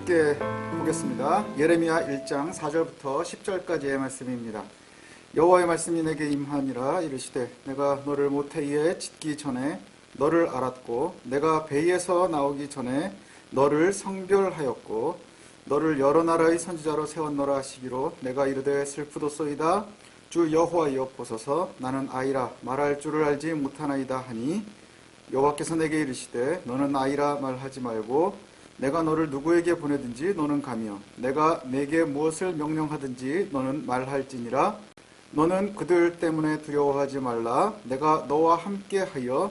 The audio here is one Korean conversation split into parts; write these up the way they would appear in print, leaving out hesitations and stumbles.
함께 보겠습니다. 예레미야 1장 4절부터 10절까지의 말씀입니다. 여호와의 말씀이 내게 임하니라. 이르시되 내가 너를 모태이에 짓기 전에 너를 알았고 내가 배에서 나오기 전에 너를 성별하였고 너를 여러 나라의 선지자로 세웠노라 하시기로 내가 이르되 슬프도소이다. 주 여호와여 보소서 나는 아이라 말할 줄을 알지 못하나이다 하니 여호와께서 내게 이르시되 너는 아이라 말하지 말고 내가 너를 누구에게 보내든지 너는 가며 내가 내게 무엇을 명령하든지 너는 말할지니라. 너는 그들 때문에 두려워하지 말라. 내가 너와 함께하여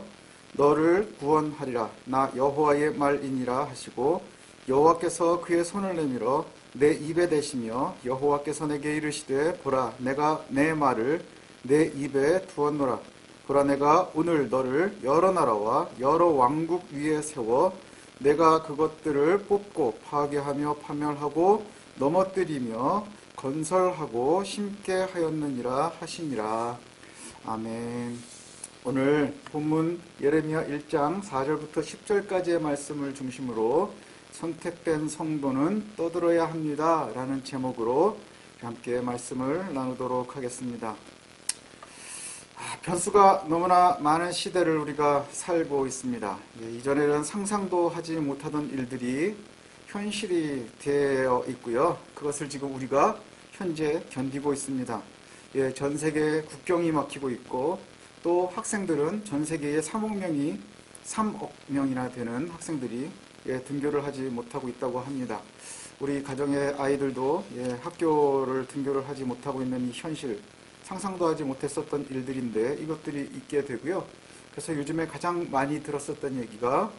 너를 구원하리라. 나 여호와의 말이니라 하시고 여호와께서 그의 손을 내밀어 내 입에 대시며 여호와께서 내게 이르시되 보라 내가 내 말을 내 입에 두었노라. 보라 내가 오늘 너를 여러 나라와 여러 왕국 위에 세워 내가 그것들을 뽑고 파괴하며 파멸하고 넘어뜨리며 건설하고 심게 하였느니라 하시니라. 아멘. 오늘 본문 예레미야 1장 4절부터 10절까지의 말씀을 중심으로 선택된 성도는 떠들어야 합니다 라는 제목으로 함께 말씀을 나누도록 하겠습니다. 변수가 너무나 많은 시대를 우리가 살고 있습니다. 이전에는 상상도 하지 못하던 일들이 현실이 되어 있고요. 그것을 지금 우리가 현재 견디고 있습니다. 전 세계 국경이 막히고 있고 또 학생들은 전 세계에 3억 명이나 되는 학생들이 등교를 하지 못하고 있다고 합니다. 우리 가정의 아이들도 학교를 등교를 하지 못하고 있는 이 현실, 상상도 하지 못했었던 일들인데 이것들이 있게 되고요. 그래서 요즘에 가장 많이 들었었던 얘기가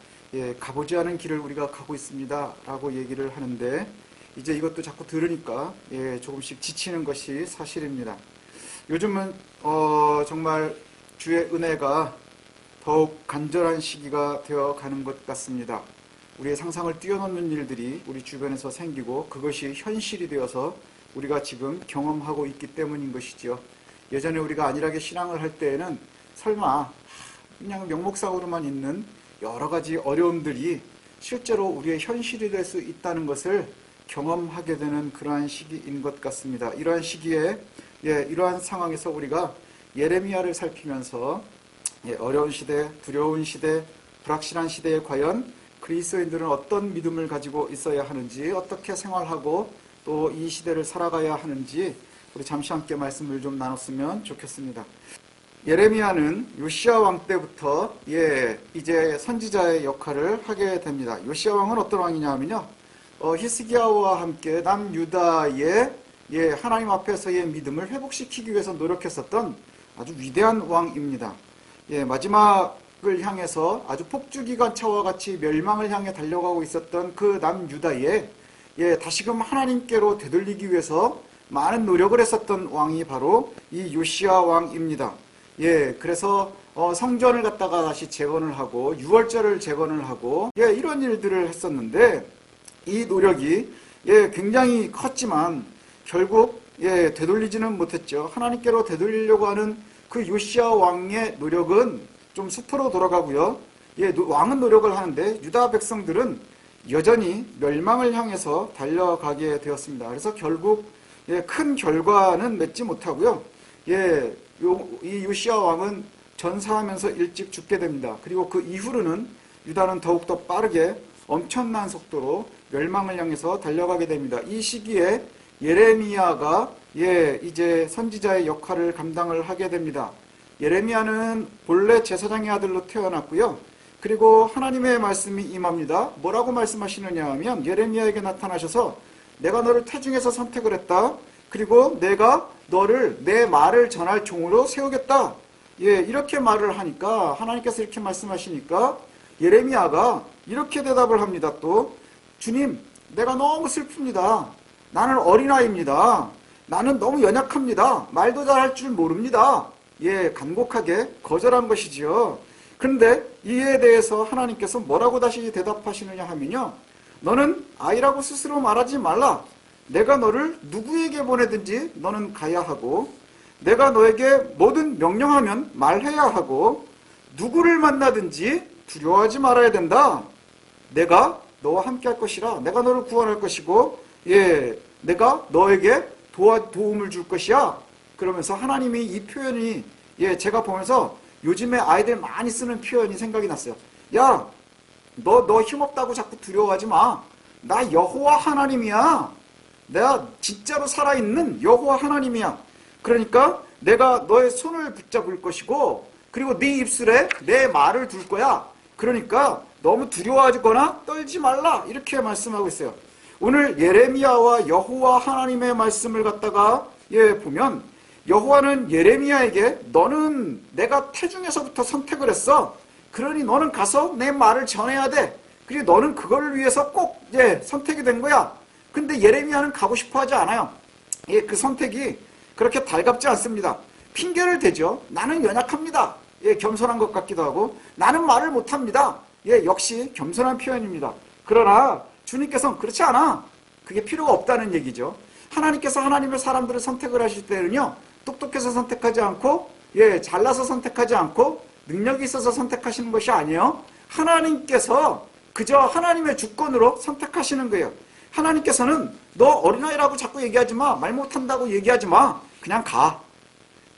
가보지 않은 길을 우리가 가고 있습니다 라고 얘기를 하는데 이제 이것도 자꾸 들으니까 조금씩 지치는 것이 사실입니다. 요즘은 정말 주의 은혜가 더욱 간절한 시기가 되어 가는 것 같습니다. 우리의 상상을 뛰어넘는 일들이 우리 주변에서 생기고 그것이 현실이 되어서 우리가 지금 경험하고 있기 때문인 것이죠. 예전에 우리가 안일하게 신앙을 할 때에는 설마 그냥 명목상으로만 있는 여러 가지 어려움들이 실제로 우리의 현실이 될 수 있다는 것을 경험하게 되는 그러한 시기인 것 같습니다. 이러한 시기에 이러한 상황에서 우리가 예레미야를 살피면서 어려운 시대, 두려운 시대, 불확실한 시대에 과연 그리스도인들은 어떤 믿음을 가지고 있어야 하는지, 어떻게 생활하고 또 이 시대를 살아가야 하는지 우리 잠시 함께 말씀을 좀 나눴으면 좋겠습니다. 예레미야는 요시야 왕 때부터 이제 선지자의 역할을 하게 됩니다. 요시야 왕은 어떤 왕이냐 하면요, 히스기야와 함께 남유다의 하나님 앞에서의 믿음을 회복시키기 위해서 노력했었던 아주 위대한 왕입니다. 마지막을 향해서 아주 폭주기관차와 같이 멸망을 향해 달려가고 있었던 그 남유다에 다시금 하나님께로 되돌리기 위해서 많은 노력을 했었던 왕이 바로 이 요시야 왕입니다. 그래서 성전을 갖다가 다시 재건을 하고 유월절을 재건을 하고 이런 일들을 했었는데 이 노력이 굉장히 컸지만 결국 되돌리지는 못했죠. 하나님께로 되돌리려고 하는 그 요시야 왕의 노력은 좀 수포로 돌아가고요. 왕은 노력을 하는데 유다 백성들은 여전히 멸망을 향해서 달려가게 되었습니다. 그래서 결국 큰 결과는 맺지 못하고요. 이 요시야 왕은 전사하면서 일찍 죽게 됩니다. 그리고 그 이후로는 유다는 더욱더 빠르게 엄청난 속도로 멸망을 향해서 달려가게 됩니다. 이 시기에 예레미야가 이제 선지자의 역할을 감당을 하게 됩니다. 예레미야는 본래 제사장의 아들로 태어났고요. 그리고 하나님의 말씀이 임합니다. 뭐라고 말씀하시느냐 하면 예레미야에게 나타나셔서 내가 너를 태중에서 선택을 했다. 그리고 내가 너를 내 말을 전할 종으로 세우겠다. 이렇게 말을 하니까 하나님께서 이렇게 말씀하시니까 예레미야가 이렇게 대답을 합니다. 또 주님, 내가 너무 슬픕니다. 나는 어린아이입니다. 나는 너무 연약합니다. 말도 잘할 줄 모릅니다. 간곡하게 거절한 것이지요. 그런데 이에 대해서 하나님께서 뭐라고 다시 대답하시느냐 하면요, 너는 아이라고 스스로 말하지 말라. 내가 너를 누구에게 보내든지 너는 가야 하고 내가 너에게 뭐든 명령하면 말해야 하고 누구를 만나든지 두려워하지 말아야 된다. 내가 너와 함께 할 것이라. 내가 너를 구원할 것이고, 예, 내가 너에게 도움을 줄 것이야. 그러면서 하나님이 이 표현이, 예, 제가 보면서 요즘에 아이들 많이 쓰는 표현이 생각이 났어요. 야, 너 힘없다고 자꾸 두려워하지 마. 나 여호와 하나님이야. 내가 진짜로 살아있는 여호와 하나님이야. 그러니까 내가 너의 손을 붙잡을 것이고, 그리고 네 입술에 내 말을 둘 거야. 그러니까 너무 두려워하거나 떨지 말라. 이렇게 말씀하고 있어요. 오늘 예레미야와 여호와 하나님의 말씀을 갖다가 보면, 여호와는 예레미야에게 너는 내가 태중에서부터 선택을 했어. 그러니 너는 가서 내 말을 전해야 돼. 그리고 너는 그걸 위해서 꼭 선택이 된 거야. 근데 예레미야는 가고 싶어 하지 않아요. 그 선택이 그렇게 달갑지 않습니다. 핑계를 대죠. 나는 연약합니다. 겸손한 것 같기도 하고, 나는 말을 못합니다. 역시 겸손한 표현입니다. 그러나 주님께서는 그렇지 않아. 그게 필요가 없다는 얘기죠. 하나님께서 하나님의 사람들을 선택을 하실 때는요, 똑똑해서 선택하지 않고, 잘나서 선택하지 않고, 능력이 있어서 선택하시는 것이 아니에요. 하나님께서 그저 하나님의 주권으로 선택하시는 거예요. 하나님께서는 너 어린아이라고 자꾸 얘기하지 마. 말 못한다고 얘기하지 마. 그냥 가.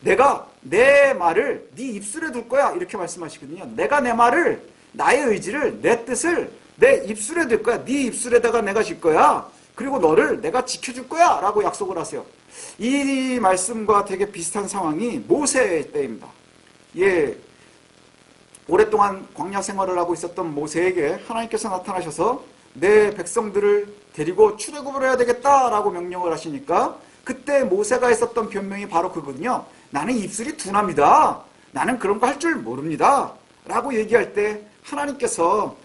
내가 내 말을 네 입술에 둘 거야. 이렇게 말씀하시거든요. 내가 내 말을, 나의 의지를, 내 뜻을 내 입술에 둘 거야. 네 입술에다가 내가 질 거야. 그리고 너를 내가 지켜줄 거야. 라고 약속을 하세요. 이 말씀과 되게 비슷한 상황이 모세 때입니다. 오랫동안 광야 생활을 하고 있었던 모세에게 하나님께서 나타나셔서 내 백성들을 데리고 출애굽을 해야 되겠다라고 명령을 하시니까, 그때 모세가 했었던 변명이 바로 그거든요. 나는 입술이 둔합니다. 나는 그런 거 할 줄 모릅니다. 라고 얘기할 때 하나님께서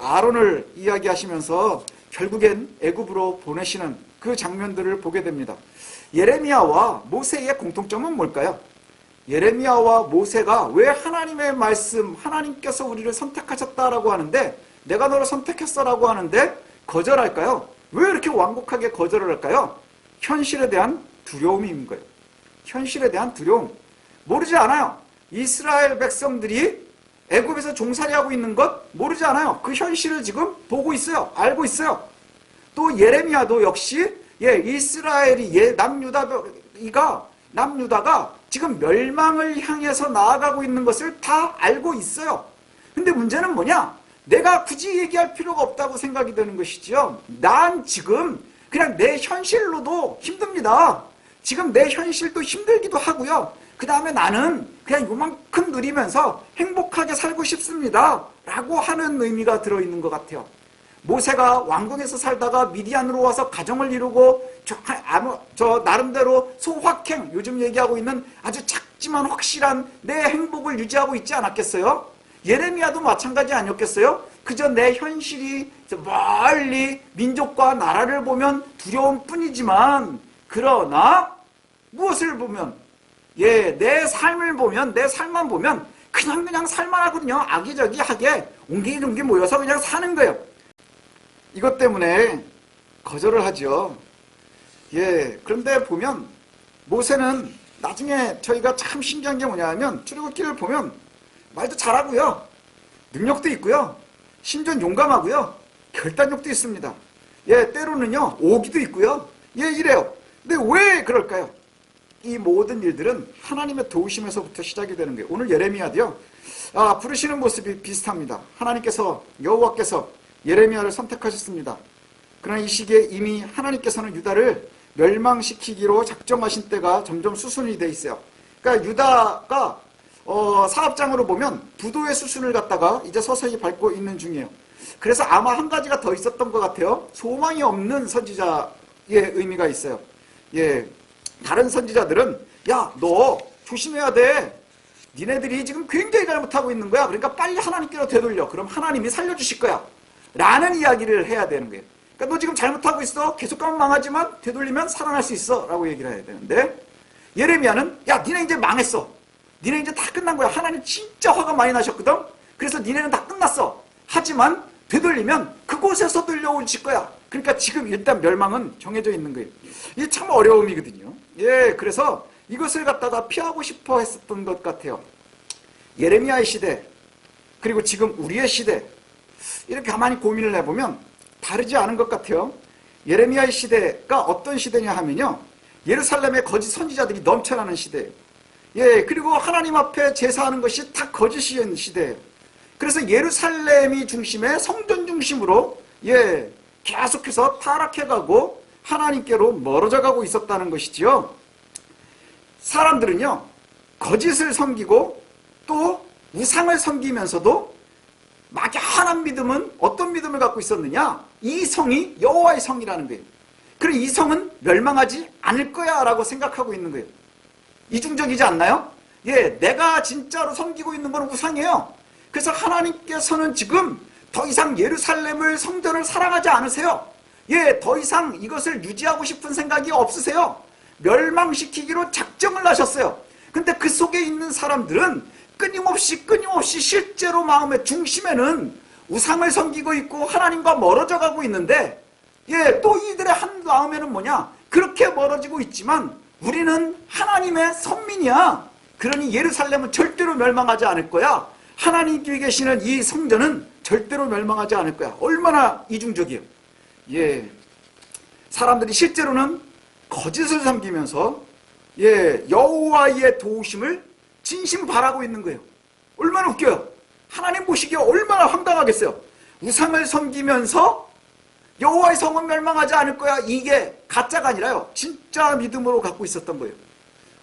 아론을 이야기하시면서 결국엔 애굽으로 보내시는 그 장면들을 보게 됩니다. 예레미야와 모세의 공통점은 뭘까요? 예레미야와 모세가 왜 하나님의 말씀, 하나님께서 우리를 선택하셨다라고 하는데, 내가 너를 선택했어라고 하는데 거절할까요? 왜 이렇게 완곡하게 거절을 할까요? 현실에 대한 두려움인 거예요. 현실에 대한 두려움. 모르지 않아요. 이스라엘 백성들이 애굽에서 종살이하고 있는 것 모르지 않아요. 그 현실을 지금 보고 있어요. 알고 있어요. 또 예레미야도 역시 이스라엘이 남유다가 지금 멸망을 향해서 나아가고 있는 것을 다 알고 있어요. 근데 문제는 뭐냐? 내가 굳이 얘기할 필요가 없다고 생각이 되는 것이죠. 난 지금 그냥 내 현실로도 힘듭니다. 지금 내 현실도 힘들기도 하고요. 그 다음에 나는 그냥 요만큼 누리면서 행복하게 살고 싶습니다. 라고 하는 의미가 들어있는 것 같아요. 모세가 왕궁에서 살다가 미디안으로 와서 가정을 이루고 저 나름대로 소확행, 요즘 얘기하고 있는 아주 작지만 확실한 내 행복을 유지하고 있지 않았겠어요? 예레미야도 마찬가지 아니었겠어요? 그저 내 현실이 멀리 민족과 나라를 보면 두려움 뿐이지만, 그러나 무엇을 보면, 내 삶을 보면, 내 삶만 보면 그냥 살만하거든요. 아기자기하게 옹기종기 모여서 그냥 사는 거예요. 이것 때문에 거절을 하죠. 그런데 보면 모세는 나중에 저희가 참 신기한 게 뭐냐면, 출애굽기를 보면 말도 잘하고요, 능력도 있고요, 심지어 용감하고요, 결단력도 있습니다. 때로는요 오기도 있고요. 이래요. 근데 왜 그럴까요? 이 모든 일들은 하나님의 도우심에서부터 시작이 되는 거예요. 오늘 예레미야도요, 부르시는 모습이 비슷합니다. 하나님께서, 여호와께서 예레미야를 선택하셨습니다. 그러나 이 시기에 이미 하나님께서는 유다를 멸망시키기로 작정하신 때가 점점 수순이 돼 있어요. 그러니까 유다가 사업장으로 보면 부도의 수순을 갖다가 이제 서서히 밟고 있는 중이에요. 그래서 아마 한 가지가 더 있었던 것 같아요. 소망이 없는 선지자의 의미가 있어요. 다른 선지자들은 너 조심해야 돼. 니네들이 지금 굉장히 잘못하고 있는 거야. 그러니까 빨리 하나님께로 되돌려. 그럼 하나님이 살려주실 거야. 라는 이야기를 해야 되는 거예요. 그러니까 너 지금 잘못하고 있어. 계속 가면 망하지만 되돌리면 살아날 수 있어. 라고 얘기를 해야 되는데, 예레미야는 니네 이제 망했어. 니네 이제 다 끝난 거야. 하나님 진짜 화가 많이 나셨거든. 그래서 니네는 다 끝났어. 하지만 되돌리면 그곳에서 들려오실 거야. 그러니까 지금 일단 멸망은 정해져 있는 거예요. 이게 참 어려움이거든요. 그래서 이것을 갖다가 피하고 싶어 했었던 것 같아요. 예레미야의 시대, 그리고 지금 우리의 시대, 이렇게 가만히 고민을 해보면 다르지 않은 것 같아요. 예레미야의 시대가 어떤 시대냐 하면요, 예루살렘에 거짓 선지자들이 넘쳐나는 시대예요. 예, 그리고 하나님 앞에 제사하는 것이 다 거짓인 시대예요. 그래서 예루살렘이 중심에 성전 중심으로 계속해서 타락해가고 하나님께로 멀어져 가고 있었다는 것이지요. 사람들은요, 거짓을 섬기고 또 우상을 섬기면서도 막연한 믿음은 어떤 믿음을 갖고 있었느냐? 이 성이 여호와의 성이라는 거예요. 그리고 이 성은 멸망하지 않을 거야 라고 생각하고 있는 거예요. 이중적이지 않나요? 내가 진짜로 섬기고 있는 건 우상이에요. 그래서 하나님께서는 지금 더 이상 예루살렘을, 성전을 사랑하지 않으세요. 더 이상 이것을 유지하고 싶은 생각이 없으세요. 멸망시키기로 작정을 하셨어요. 근데 그 속에 있는 사람들은 끊임없이 실제로 마음의 중심에는 우상을 섬기고 있고 하나님과 멀어져 가고 있는데, 또 이들의 한 마음에는 뭐냐? 그렇게 멀어지고 있지만 우리는 하나님의 선민이야. 그러니 예루살렘은 절대로 멸망하지 않을 거야. 하나님께 계시는 이 성전은 절대로 멸망하지 않을 거야. 얼마나 이중적이에요. 사람들이 실제로는 거짓을 섬기면서 여호와의 도우심을 진심 바라고 있는 거예요. 얼마나 웃겨요. 하나님 보시기에 얼마나 황당하겠어요. 우상을 섬기면서 여호와의 성은 멸망하지 않을 거야. 이게 가짜가 아니라요, 진짜 믿음으로 갖고 있었던 거예요.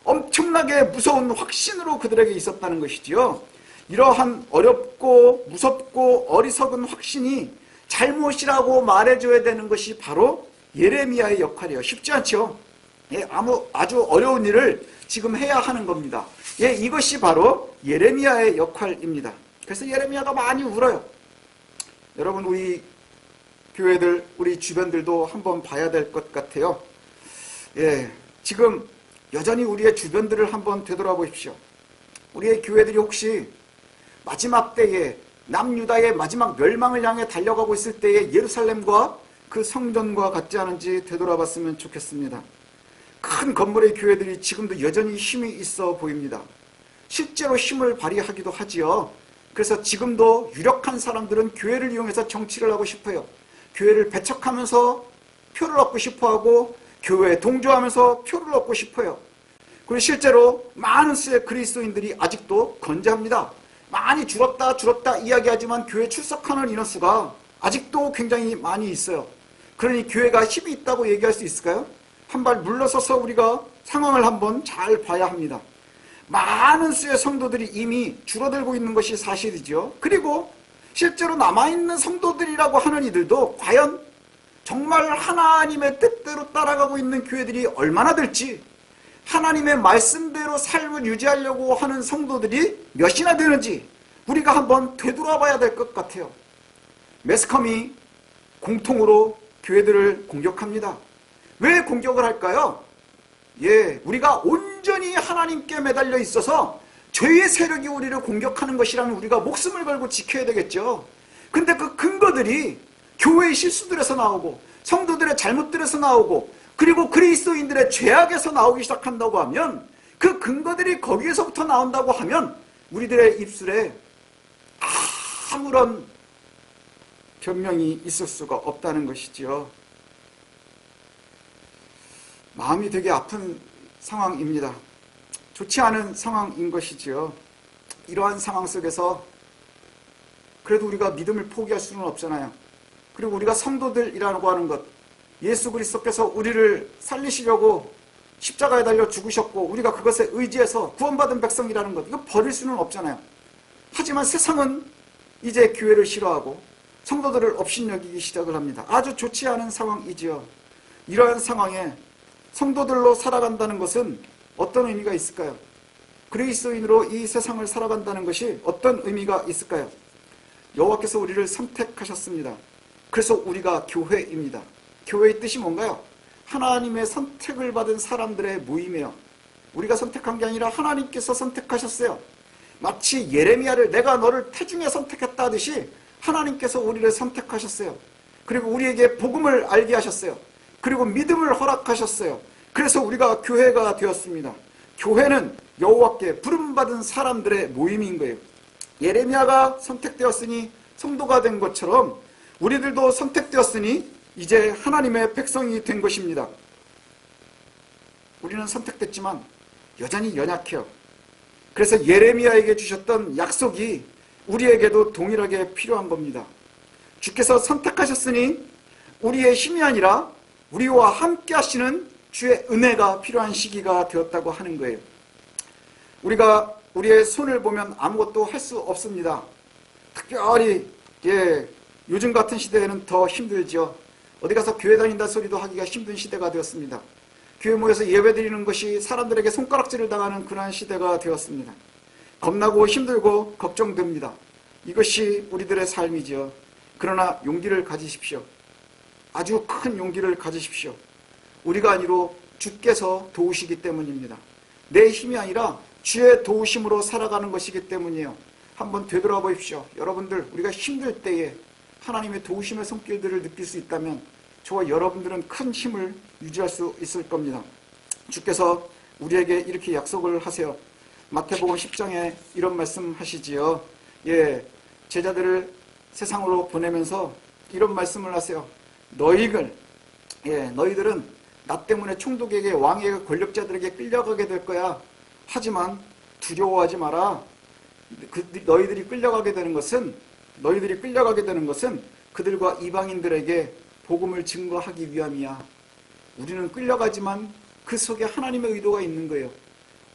엄청나게 무서운 확신으로 그들에게 있었다는 것이지요. 이러한 어렵고 무섭고 어리석은 확신이 잘못이라고 말해줘야 되는 것이 바로 예레미야의 역할이에요. 쉽지 않죠. 아주 어려운 일을 지금 해야 하는 겁니다. 이것이 바로 예레미야의 역할입니다. 그래서 예레미야가 많이 울어요. 여러분, 우리 교회들, 우리 주변들도 한번 봐야 될 것 같아요. 지금 여전히 우리의 주변들을 한번 되돌아보십시오. 우리의 교회들이 혹시 마지막 때에 남유다의 마지막 멸망을 향해 달려가고 있을 때에 예루살렘과 그 성전과 같지 않은지 되돌아봤으면 좋겠습니다. 큰 건물의 교회들이 지금도 여전히 힘이 있어 보입니다. 실제로 힘을 발휘하기도 하지요. 그래서 지금도 유력한 사람들은 교회를 이용해서 정치를 하고 싶어요. 교회를 배척하면서 표를 얻고 싶어하고 교회에 동조하면서 표를 얻고 싶어요. 그리고 실제로 많은 수의 그리스도인들이 아직도 건재합니다. 많이 줄었다 이야기하지만 교회 출석하는 인원수가 아직도 굉장히 많이 있어요. 그러니 교회가 힘이 있다고 얘기할 수 있을까요? 한 발 물러서서 우리가 상황을 한번 잘 봐야 합니다. 많은 수의 성도들이 이미 줄어들고 있는 것이 사실이죠. 그리고 실제로 남아있는 성도들이라고 하는 이들도 과연 정말 하나님의 뜻대로 따라가고 있는 교회들이 얼마나 될지, 하나님의 말씀대로 삶을 유지하려고 하는 성도들이 몇이나 되는지 우리가 한번 되돌아봐야 될 것 같아요. 매스컴이 공통으로 교회들을 공격합니다. 왜 공격을 할까요? 우리가 온전히 하나님께 매달려 있어서 죄의 세력이 우리를 공격하는 것이라면 우리가 목숨을 걸고 지켜야 되겠죠. 근데 그 근거들이 교회의 실수들에서 나오고 성도들의 잘못들에서 나오고 그리고 그리스도인들의 죄악에서 나오기 시작한다고 하면, 그 근거들이 거기에서부터 나온다고 하면 우리들의 입술에 아무런 변명이 있을 수가 없다는 것이지요. 마음이 되게 아픈 상황입니다. 좋지 않은 상황인 것이지요. 이러한 상황 속에서 그래도 우리가 믿음을 포기할 수는 없잖아요. 그리고 우리가 성도들이라고 하는 것, 예수 그리스도께서 우리를 살리시려고 십자가에 달려 죽으셨고 우리가 그것에 의지해서 구원받은 백성이라는 것, 이거 버릴 수는 없잖아요. 하지만 세상은 이제 교회를 싫어하고 성도들을 업신여기기 시작을 합니다. 아주 좋지 않은 상황이지요. 이러한 상황에 성도들로 살아간다는 것은 어떤 의미가 있을까요? 그리스도인으로 이 세상을 살아간다는 것이 어떤 의미가 있을까요? 여호와께서 우리를 선택하셨습니다. 그래서 우리가 교회입니다. 교회의 뜻이 뭔가요? 하나님의 선택을 받은 사람들의 모임이에요. 우리가 선택한 게 아니라 하나님께서 선택하셨어요. 마치 예레미야를 내가 너를 태중에 선택했다 하듯이 하나님께서 우리를 선택하셨어요. 그리고 우리에게 복음을 알게 하셨어요. 그리고 믿음을 허락하셨어요. 그래서 우리가 교회가 되었습니다. 교회는 여호와께 부름받은 사람들의 모임인 거예요. 예레미야가 선택되었으니 성도가 된 것처럼 우리들도 선택되었으니 이제 하나님의 백성이 된 것입니다. 우리는 선택됐지만 여전히 연약해요. 그래서 예레미야에게 주셨던 약속이 우리에게도 동일하게 필요한 겁니다. 주께서 선택하셨으니 우리의 힘이 아니라 우리와 함께 하시는 주의 은혜가 필요한 시기가 되었다고 하는 거예요. 우리가 우리의 손을 보면 아무것도 할 수 없습니다. 특별히 요즘 같은 시대에는 더 힘들죠. 어디 가서 교회 다닌다 소리도 하기가 힘든 시대가 되었습니다. 교회 모여서 예배 드리는 것이 사람들에게 손가락질을 당하는 그러한 시대가 되었습니다. 겁나고 힘들고 걱정됩니다. 이것이 우리들의 삶이죠. 그러나 용기를 가지십시오. 아주 큰 용기를 가지십시오. 우리가 아니로 주께서 도우시기 때문입니다. 내 힘이 아니라 주의 도우심으로 살아가는 것이기 때문이에요. 한번 되돌아보십시오. 여러분들, 우리가 힘들 때에 하나님의 도우심의 손길들을 느낄 수 있다면 저와 여러분들은 큰 힘을 유지할 수 있을 겁니다. 주께서 우리에게 이렇게 약속을 하세요. 마태복음 10장에 이런 말씀 하시지요. 제자들을 세상으로 보내면서 이런 말씀을 하세요. 너희들은 나 때문에 총독에게, 왕에게, 권력자들에게 끌려가게 될 거야. 하지만 두려워하지 마라. 너희들이 끌려가게 되는 것은 그들과 이방인들에게 복음을 증거하기 위함이야. 우리는 끌려가지만 그 속에 하나님의 의도가 있는 거예요.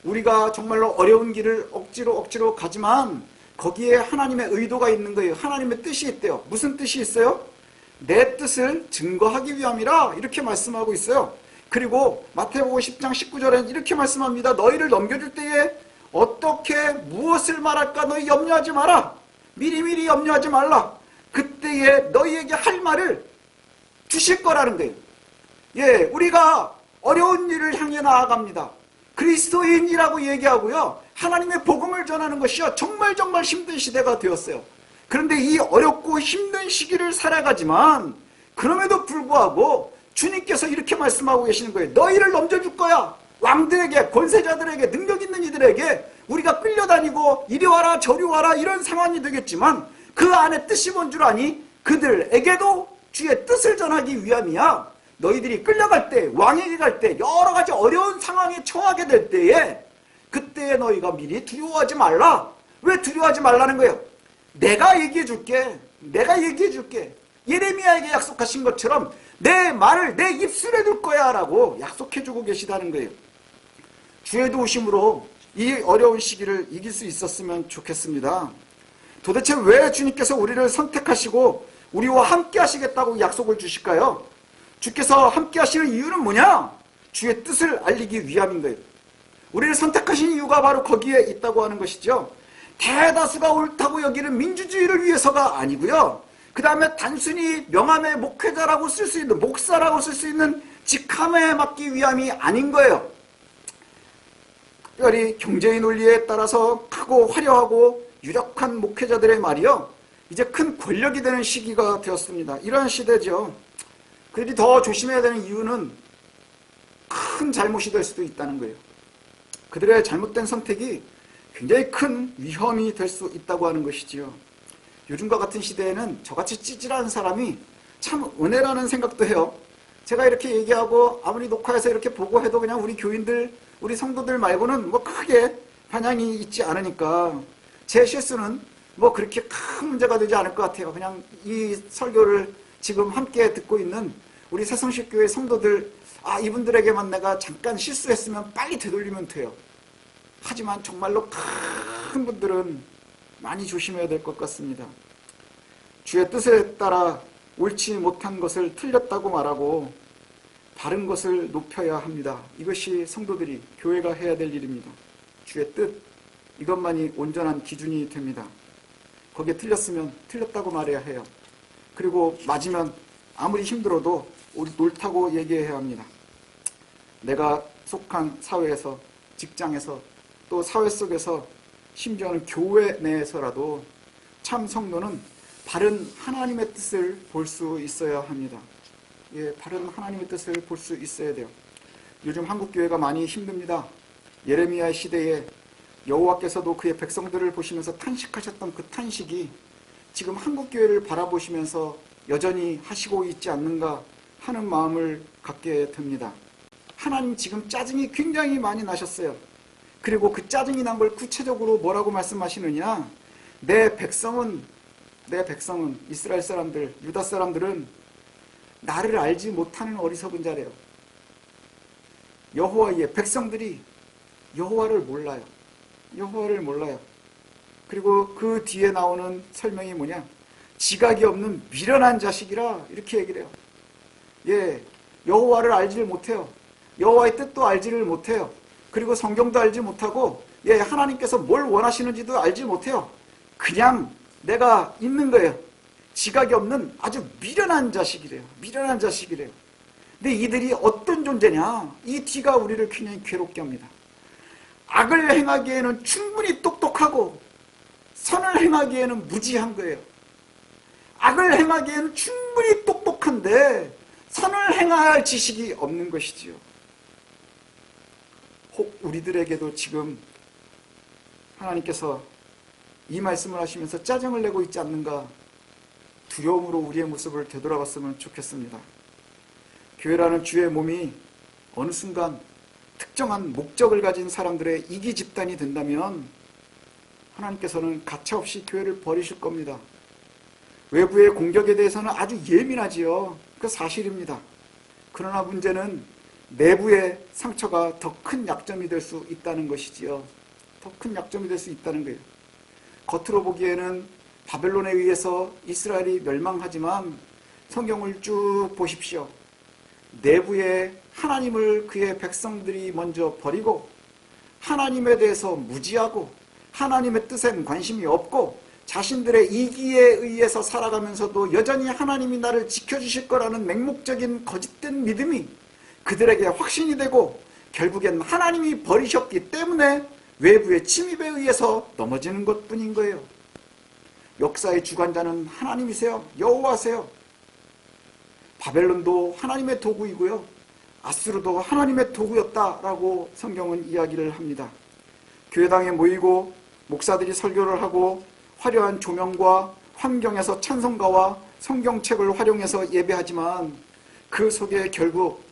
우리가 정말로 어려운 길을 억지로 가지만 거기에 하나님의 의도가 있는 거예요. 하나님의 뜻이 있대요. 무슨 뜻이 있어요? 내 뜻을 증거하기 위함이라, 이렇게 말씀하고 있어요. 그리고 마태복음 10장 19절에는 이렇게 말씀합니다. 너희를 넘겨줄 때에 어떻게 무엇을 말할까 너희 염려하지 마라. 미리미리 염려하지 말라. 그때에 너희에게 할 말을 주실 거라는 거예요. 우리가 어려운 일을 향해 나아갑니다. 그리스도인이라고 얘기하고요, 하나님의 복음을 전하는 것이요, 정말 힘든 시대가 되었어요. 그런데 이 어렵고 힘든 시기를 살아가지만 그럼에도 불구하고 주님께서 이렇게 말씀하고 계시는 거예요. 너희를 넘겨줄 거야. 왕들에게, 권세자들에게, 능력 있는 이들에게 우리가 끌려다니고 이리 와라 저리 와라 이런 상황이 되겠지만 그 안에 뜻이 뭔 줄 아니? 그들에게도 주의 뜻을 전하기 위함이야. 너희들이 끌려갈 때, 왕에게 갈 때, 여러 가지 어려운 상황에 처하게 될 때에 그때에 너희가 미리 두려워하지 말라. 왜 두려워하지 말라는 거예요? 내가 얘기해 줄게. 예레미야에게 약속하신 것처럼 내 말을 내 입술에 둘 거야 라고 약속해 주고 계시다는 거예요. 주의 도우심으로 이 어려운 시기를 이길 수 있었으면 좋겠습니다. 도대체 왜 주님께서 우리를 선택하시고 우리와 함께 하시겠다고 약속을 주실까요? 주께서 함께 하시는 이유는 뭐냐? 주의 뜻을 알리기 위함인 거예요. 우리를 선택하신 이유가 바로 거기에 있다고 하는 것이죠. 대다수가 옳다고 여기는 민주주의를 위해서가 아니고요. 그 다음에 단순히 명함의 목회자라고 쓸 수 있는, 목사라고 쓸 수 있는 직함에 맡기 위함이 아닌 거예요. 특별히 경제의 논리에 따라서 크고 화려하고 유력한 목회자들의 말이요, 이제 큰 권력이 되는 시기가 되었습니다. 이러한 시대죠. 그들이 더 조심해야 되는 이유는 큰 잘못이 될 수도 있다는 거예요. 그들의 잘못된 선택이 굉장히 큰 위험이 될 수 있다고 하는 것이지요. 요즘과 같은 시대에는 저같이 찌질한 사람이 참 은혜라는 생각도 해요. 제가 이렇게 얘기하고 아무리 녹화해서 이렇게 보고해도 그냥 우리 교인들, 우리 성도들 말고는 뭐 크게 반향이 있지 않으니까 제 실수는 뭐 그렇게 큰 문제가 되지 않을 것 같아요. 그냥 이 설교를 지금 함께 듣고 있는 우리 새성식교회 성도들, 이분들에게만 내가 잠깐 실수했으면 빨리 되돌리면 돼요. 하지만 정말로 큰 분들은 많이 조심해야 될 것 같습니다. 주의 뜻에 따라 옳지 못한 것을 틀렸다고 말하고 바른 것을 높여야 합니다. 이것이 성도들이, 교회가 해야 될 일입니다. 주의 뜻, 이것만이 온전한 기준이 됩니다. 거기에 틀렸으면 틀렸다고 말해야 해요. 그리고 맞으면 아무리 힘들어도 옳다고 얘기해야 합니다. 내가 속한 사회에서, 직장에서, 또 사회 속에서, 심지어는 교회 내에서라도 참 성도는 바른 하나님의 뜻을 볼 수 있어야 합니다. 바른 하나님의 뜻을 볼 수 있어야 돼요. 요즘 한국교회가 많이 힘듭니다. 예레미야 시대에 여호와께서도 그의 백성들을 보시면서 탄식하셨던 그 탄식이 지금 한국교회를 바라보시면서 여전히 하시고 있지 않는가 하는 마음을 갖게 됩니다. 하나님 지금 짜증이 굉장히 많이 나셨어요. 그리고 그 짜증이 난 걸 구체적으로 뭐라고 말씀하시느냐, 내 백성은 이스라엘 사람들, 유다 사람들은 나를 알지 못하는 어리석은 자래요. 여호와의 백성들이 여호와를 몰라요. 여호와를 몰라요. 그리고 그 뒤에 나오는 설명이 뭐냐, 지각이 없는 미련한 자식이라 이렇게 얘기를 해요. 예, 여호와를 알지를 못해요. 여호와의 뜻도 알지를 못해요. 그리고 성경도 알지 못하고, 예, 하나님께서 뭘 원하시는지도 알지 못해요. 그냥 내가 있는 거예요. 지각이 없는 아주 미련한 자식이래요. 미련한 자식이래요. 근데 이들이 어떤 존재냐, 이 뒤가 우리를 굉장히 괴롭게 합니다. 악을 행하기에는 충분히 똑똑하고 선을 행하기에는 무지한 거예요. 악을 행하기에는 충분히 똑똑한데 선을 행해야 할 지식이 없는 것이지요. 혹 우리들에게도 지금 하나님께서 이 말씀을 하시면서 짜증을 내고 있지 않는가, 두려움으로 우리의 모습을 되돌아봤으면 좋겠습니다. 교회라는 주의 몸이 어느 순간 특정한 목적을 가진 사람들의 이기 집단이 된다면 하나님께서는 가차없이 교회를 버리실 겁니다. 외부의 공격에 대해서는 아주 예민하지요. 그 사실입니다. 그러나 문제는 내부의 상처가 더 큰 약점이 될 수 있다는 것이지요. 더 큰 약점이 될 수 있다는 거예요. 겉으로 보기에는 바벨론에 의해서 이스라엘이 멸망하지만 성경을 쭉 보십시오. 내부에 하나님을 그의 백성들이 먼저 버리고 하나님에 대해서 무지하고 하나님의 뜻엔 관심이 없고 자신들의 이기에 의해서 살아가면서도 여전히 하나님이 나를 지켜주실 거라는 맹목적인 거짓된 믿음이 그들에게 확신이 되고 결국엔 하나님이 버리셨기 때문에 외부의 침입에 의해서 넘어지는 것뿐인 거예요. 역사의 주관자는 하나님이세요. 여호와세요. 바벨론도 하나님의 도구이고요, 아수르도 하나님의 도구였다라고 성경은 이야기를 합니다. 교회당에 모이고 목사들이 설교를 하고 화려한 조명과 환경에서 찬송가와 성경책을 활용해서 예배하지만 그 속에 결국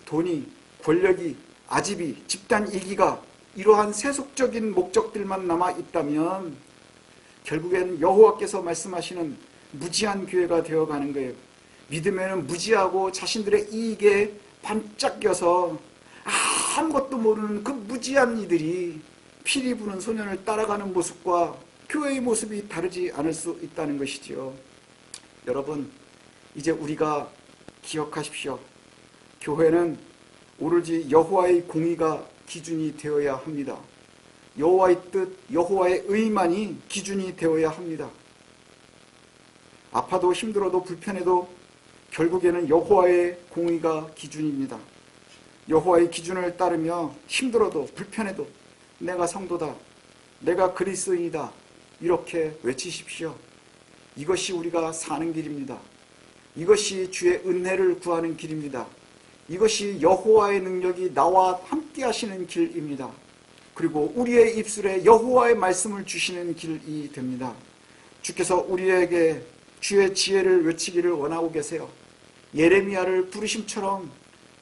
돈이, 권력이, 아집이, 집단 이기가 이러한 세속적인 목적들만 남아 있다면 결국엔 여호와께서 말씀하시는 무지한 교회가 되어가는 거예요. 믿음에는 무지하고 자신들의 이익에 반짝여서 아무것도 모르는 그 무지한 이들이 피리 부는 소년을 따라가는 모습과 교회의 모습이 다르지 않을 수 있다는 것이지요. 여러분, 이제 우리가 기억하십시오. 교회는 오로지 여호와의 공의가 기준이 되어야 합니다. 여호와의 뜻, 여호와의 의만이 기준이 되어야 합니다. 아파도 힘들어도 불편해도 결국에는 여호와의 공의가 기준입니다. 여호와의 기준을 따르며 힘들어도 불편해도 내가 성도다, 내가 그리스도인이다, 이렇게 외치십시오. 이것이 우리가 사는 길입니다. 이것이 주의 은혜를 구하는 길입니다. 이것이 여호와의 능력이 나와 함께 하시는 길입니다. 그리고 우리의 입술에 여호와의 말씀을 주시는 길이 됩니다. 주께서 우리에게 주의 지혜를 외치기를 원하고 계세요. 예레미야를 부르심처럼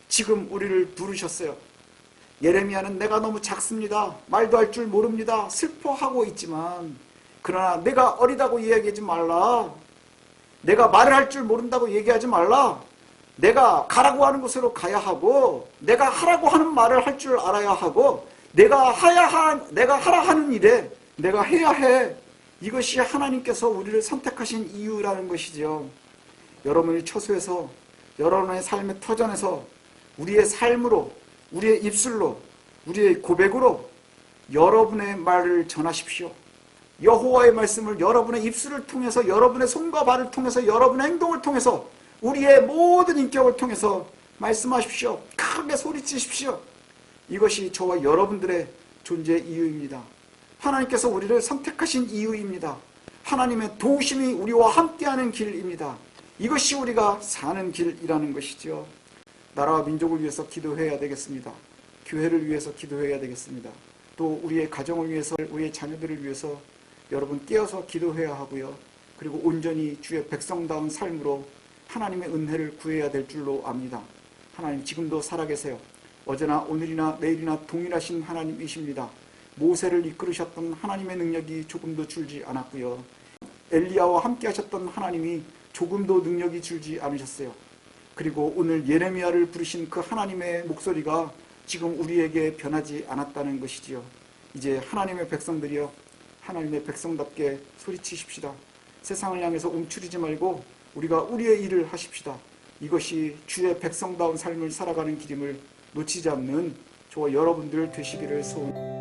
지금 우리를 부르셨어요. 예레미야는 내가 너무 작습니다, 말도 할 줄 모릅니다, 슬퍼하고 있지만, 그러나 내가 어리다고 이야기하지 말라, 내가 말을 할 줄 모른다고 얘기하지 말라, 내가 가라고 하는 곳으로 가야 하고 내가 하라고 하는 말을 할 줄 알아야 하고 내가 하라 하는 일에 내가 해야 해. 이것이 하나님께서 우리를 선택하신 이유라는 것이죠. 여러분이 처소에서, 여러분의 삶의 터전에서 우리의 삶으로, 우리의 입술로, 우리의 고백으로 여러분의 말을 전하십시오. 여호와의 말씀을 여러분의 입술을 통해서, 여러분의 손과 발을 통해서, 여러분의 행동을 통해서, 우리의 모든 인격을 통해서 말씀하십시오. 크게 소리치십시오. 이것이 저와 여러분들의 존재 이유입니다. 하나님께서 우리를 선택하신 이유입니다. 하나님의 도우심이 우리와 함께하는 길입니다. 이것이 우리가 사는 길이라는 것이죠. 나라와 민족을 위해서 기도해야 되겠습니다. 교회를 위해서 기도해야 되겠습니다. 또 우리의 가정을 위해서, 우리의 자녀들을 위해서 여러분 깨어서 기도해야 하고요. 그리고 온전히 주의 백성다운 삶으로 하나님의 은혜를 구해야 될 줄로 압니다. 하나님 지금도 살아계세요. 어제나 오늘이나 내일이나 동일하신 하나님이십니다. 모세를 이끌으셨던 하나님의 능력이 조금도 줄지 않았고요. 엘리야와 함께 하셨던 하나님이 조금도 능력이 줄지 않으셨어요. 그리고 오늘 예레미야를 부르신 그 하나님의 목소리가 지금 우리에게 변하지 않았다는 것이지요. 이제 하나님의 백성들이여, 하나님의 백성답게 소리치십시다. 세상을 향해서 움츠리지 말고 우리가 우리의 일을 하십시다. 이것이 주의 백성다운 삶을 살아가는 길임을 놓치지 않는 저와 여러분들 되시기를 소원합니다.